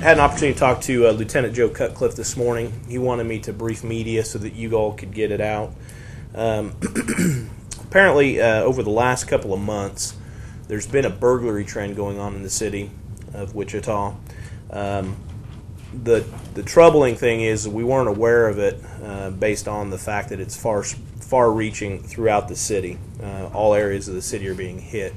had an opportunity to talk to Lieutenant Joe Cutcliffe this morning. He wanted me to brief media so that you all could get it out. Apparently, over the last couple of months, there's been a burglary trend going on in the city of Wichita. The troubling thing is we weren't aware of it based on the fact that it's far-reaching throughout the city. All areas of the city are being hit.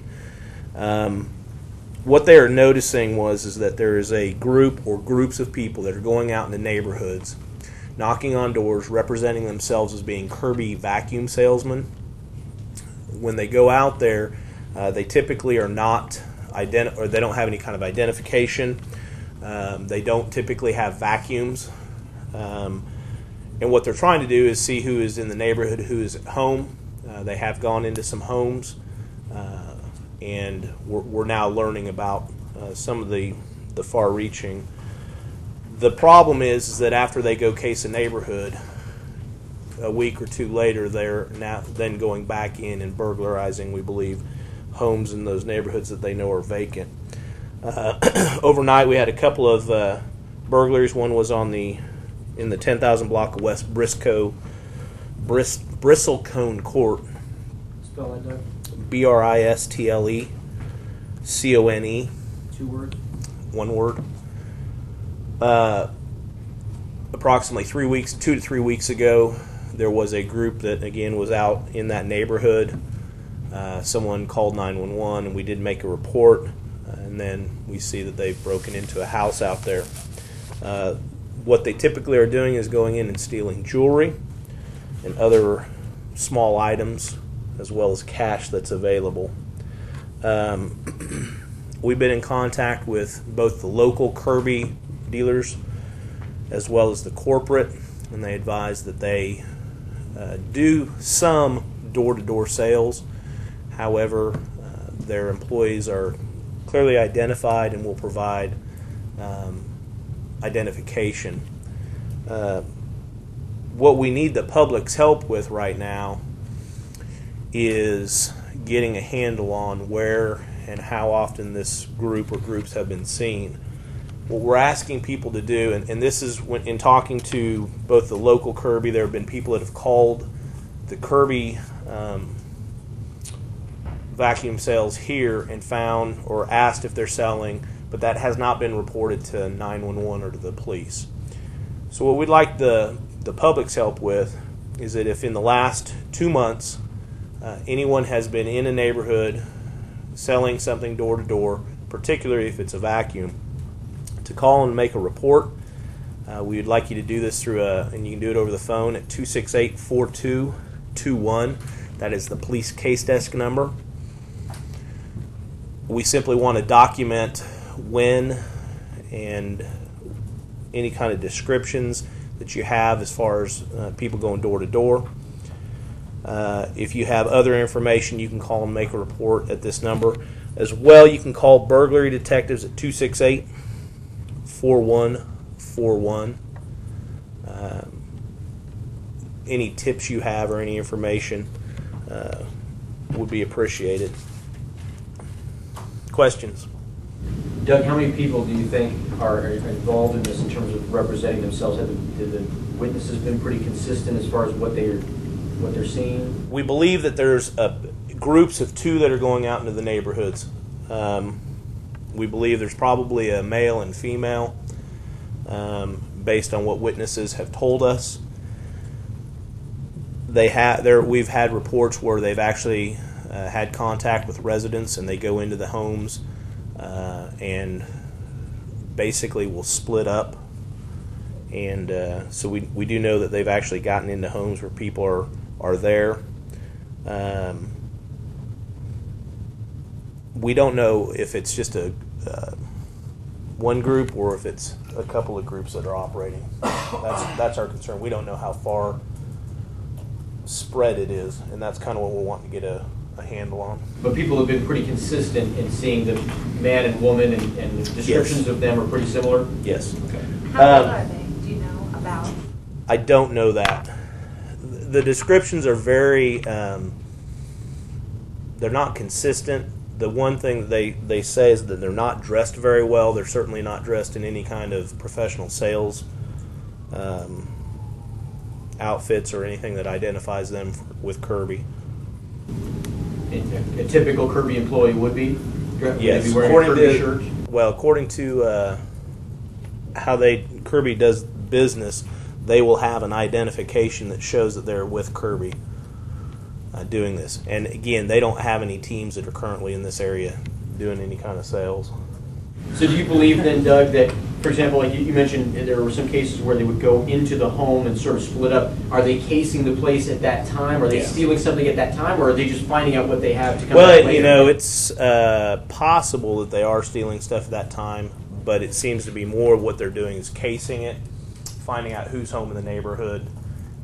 What they are noticing is that there is a group or groups of people that are going out in the neighborhoods, knocking on doors, representing themselves as being Kirby vacuum salesmen. When they go out there, they typically are not or they don't have any kind of identification. They don't typically have vacuums. And what they're trying to do is see who is in the neighborhood, who is at home. They have gone into some homes, and we're now learning about some of the far-reaching. The problem is that after they go case a neighborhood, a week or two later, they're now then going back in and burglarizing, we believe, homes in those neighborhoods that they know are vacant. Overnight, we had a couple of burglaries. One was in the 10,000 block of West Bristlecone Court. Spell that, Doug. Bristlecone. 2 words. 1 word. Approximately 2 to 3 weeks ago, there was a group that again was out in that neighborhood. Someone called 911, and we did make a report. And then we see that they've broken into a house out there. What they typically are doing is going in and stealing jewelry and other small items, as well as cash that's available. We've been in contact with both the local Kirby dealers as well as the corporate, and they advise that they do some door-to-door sales. However, their employees are clearly identified and will provide identification. What we need the public's help with right now is getting a handle on where and how often this group or groups have been seen. What we're asking people to do, and this is in talking to both the local Kirby, there have been people that have called the Kirby vacuum sales here and found or asked if they're selling, but that has not been reported to 911 or to the police. So what we'd like the public's help with is that if in the last 2 months anyone has been in a neighborhood selling something door to door, particularly if it's a vacuum, to call and make a report. We would like you to do this and you can do it over the phone at 268-4221. That is the police case desk number. We simply want to document when and any kind of descriptions that you have as far as people going door to door. If you have other information, you can call and make a report at this number. As well, you can call burglary detectives at 268-4141. Any tips you have or any information would be appreciated. Questions? Doug, how many people do you think are involved in this in terms of representing themselves? Have the witnesses been pretty consistent as far as what they're seeing? We believe that there's groups of 2 that are going out into the neighborhoods. We believe there's probably a male and female, based on what witnesses have told us. We've had reports where they've actually had contact with residents, and they go into the homes and basically will split up. And so we do know that they've actually gotten into homes where people are there. We don't know if it's just one group or if it's a couple of groups that are operating. That's our concern. We don't know how far spread it is, and that's kind of what we're wanting to get a handle on. But people have been pretty consistent in seeing the man and woman, and the descriptions Yes. of them are pretty similar? Yes. Okay. How old are they? Do you know about? I don't know that. The descriptions are very, they're not consistent. the one thing that they say is that they're not dressed very well. They're certainly not dressed in any kind of professional sales outfits or anything that identifies them with Kirby. A typical Kirby employee would be? Yes, Would they be wearing a Kirby shirt? Well, according to how Kirby does business, they will have an identification that shows that they're with Kirby doing this. And again, they don't have any teams that are currently in this area doing any kind of sales. So do you believe then, Doug, that, for example, like you mentioned, there were some cases where they would go into the home and sort of split up. Are they casing the place at that time? Are they stealing something at that time? Or are they just finding out what they have to come back later? Well, you know, it's possible that they are stealing stuff at that time, but it seems to be more of what they're doing is casing it, finding out who's home in the neighborhood,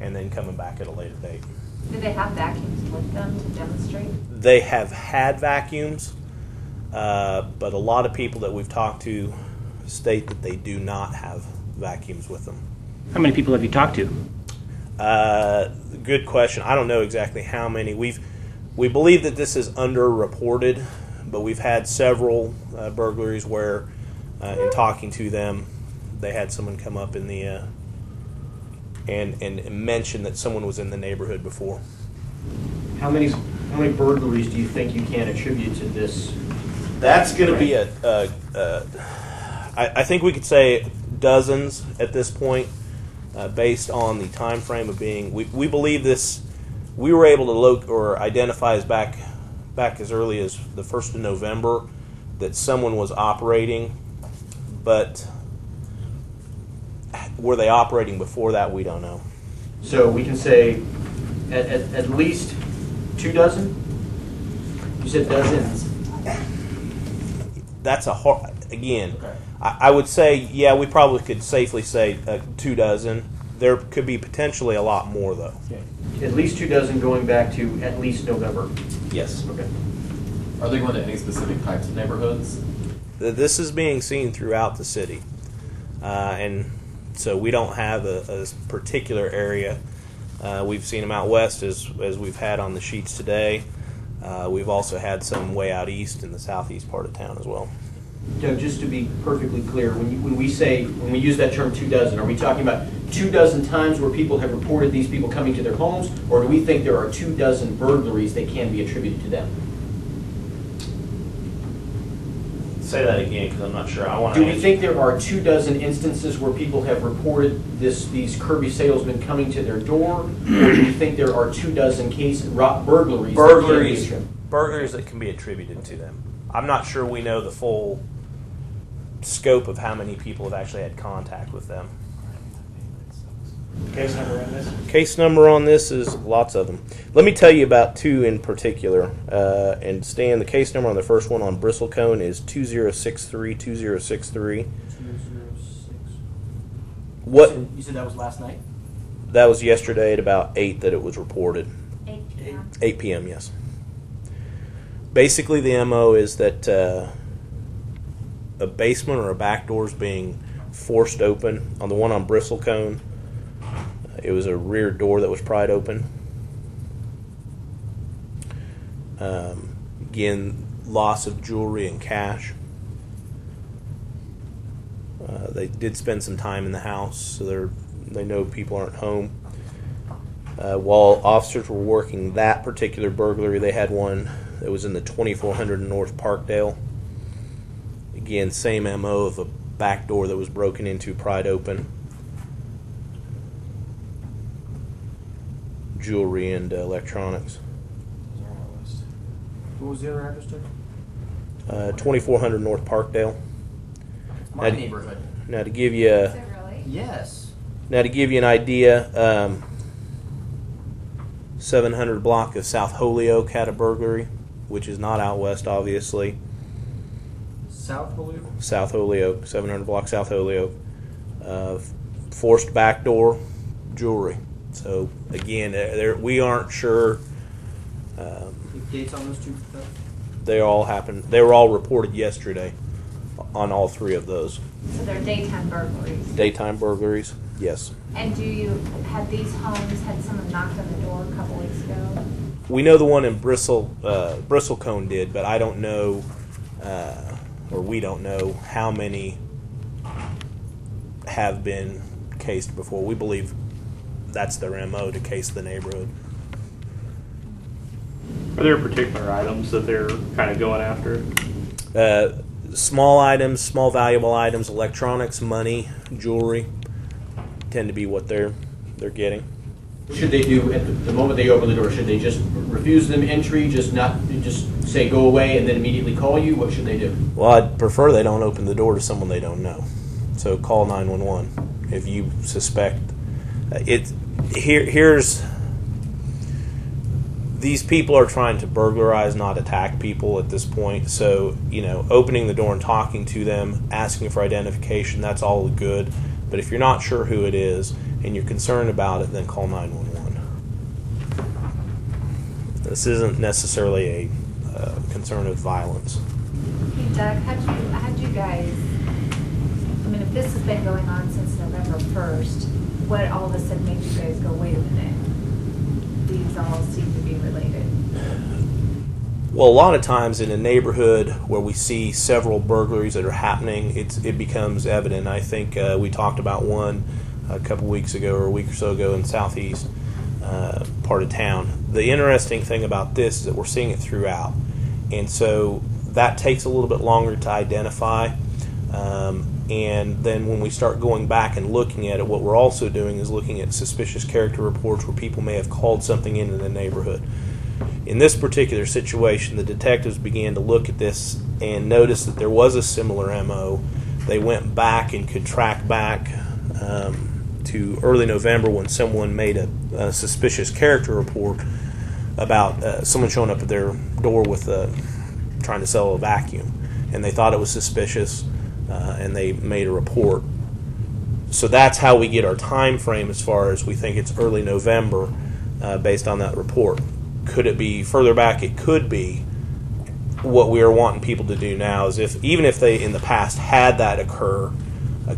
and then coming back at a later date. Do they have vacuums with them to demonstrate? They have had vacuums, but a lot of people that we've talked to state that they do not have vacuums with them. How many people have you talked to? Good question. I don't know exactly how many. We believe that this is underreported, but we've had several burglaries where, in talking to them, they had someone come up in the and mention that someone was in the neighborhood before. How many burglaries do you think you can attribute to this? That's going to be I think we could say dozens at this point, based on the time frame of being. We believe this. We were able to identify as back as early as the 1st of November that someone was operating, but were they operating before that? We don't know. So we can say at least 2 dozen? You said dozens. That's a hard. Again, Okay. I would say, yeah, we probably could safely say 2 dozen. There could be potentially a lot more, though. Okay. At least 2 dozen going back to at least November. Yes. Okay. Are they going to any specific types of neighborhoods? This is being seen throughout the city, and so we don't have a particular area. We've seen them out west, as we've had on the sheets today. We've also had some way out east in the southeast part of town as well. Doug, just to be perfectly clear, when we use that term 2 dozen, are we talking about 2 dozen times where people have reported these people coming to their homes, or do we think there are 2 dozen burglaries that can be attributed to them? Say that again, because I'm not sure. Do we think there are 2 dozen instances where people have reported these Kirby salesmen coming to their door, or do you think there are 2 dozen burglaries? Burglaries that can be attributed to them. I'm not sure we know the full scope of how many people have actually had contact with them. Case number on this? Case number on this is lots of them. Let me tell you about 2 in particular. And Stan, the case number on the first one on Bristlecone is 2063. 206. What? You said that was last night? That was yesterday at about 8 that it was reported. 8 p.m. 8 p.m., yes. Basically, the MO is that a basement or a back door is being forced open. On the one on Bristlecone, it was a rear door that was pried open. Again, loss of jewelry and cash. They did spend some time in the house, so they know people aren't home. While officers were working that particular burglary, they had one that was in the 2400 North Parkdale. Again, same MO of a back door that was broken into, pried open. Jewelry and electronics. What was the other address, Doug? 2400 North Parkdale. My neighborhood. Now to give you Is it really? Yes. an idea, 700 block of South Holyoke had a burglary, which is not out west, obviously. South Holyoke? South Holyoke, 700 block South Holyoke. Forced back door, jewelry. So again, we aren't sure. Dates on those 2? They all happened. They were all reported yesterday on all 3 of those. So they're daytime burglaries. Daytime burglaries, yes. And had these homes had someone knocked on the door a couple weeks ago? we know the one in Bristlecone did, but I don't know, or we don't know how many have been cased before. We believe that's their MO, to case the neighborhood. Are there particular items that they're kind of going after? Small items, small valuable items, electronics, money, jewelry tend to be what they're getting. What should they do at the moment they open the door? Should they just refuse them entry, just say go away, and then immediately call you? What should they do? Well, I'd prefer they don't open the door to someone they don't know. So call 911 if you suspect it. Here's these people are trying to burglarize, not attack people at this point. So, opening the door and talking to them, asking for identification, that's all good. But if you're not sure who it is and you're concerned about it, then call 911. This isn't necessarily a concern of violence. Hey Doug, how'd you guys, if this has been going on since November 1st, what all of a sudden made you guys go, wait a minute, these all seem to be related? Well, a lot of times in a neighborhood where we see several burglaries that are happening, it becomes evident. I think we talked about one a couple weeks ago or a week or so ago in southeast part of town. The interesting thing about this is that we're seeing it throughout, and so that takes a little bit longer to identify. And then when we start going back and looking at it, what we're also doing is looking at suspicious character reports where people may have called something into the neighborhood. In this particular situation, the detectives began to look at this and noticed that there was a similar MO. They went back and could track back to early November when someone made a suspicious character report about someone showing up at their door with trying to sell a vacuum. And they thought it was suspicious, and they made a report. So that's how we get our time frame as far as we think it's early November based on that report. Could it be further back? It could be. What we are wanting people to do now is, even if they in the past had that occur,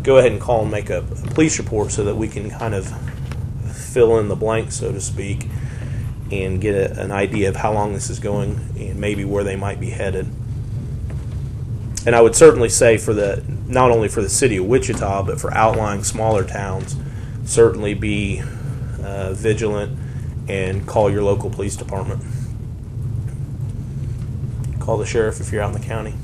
go ahead and call and make a police report so that we can kind of fill in the blanks, so to speak, and get an idea of how long this is going and maybe where they might be headed. And I would certainly say not only for the city of Wichita, but for outlying smaller towns, certainly be vigilant and call your local police department. Call the sheriff if you're out in the county.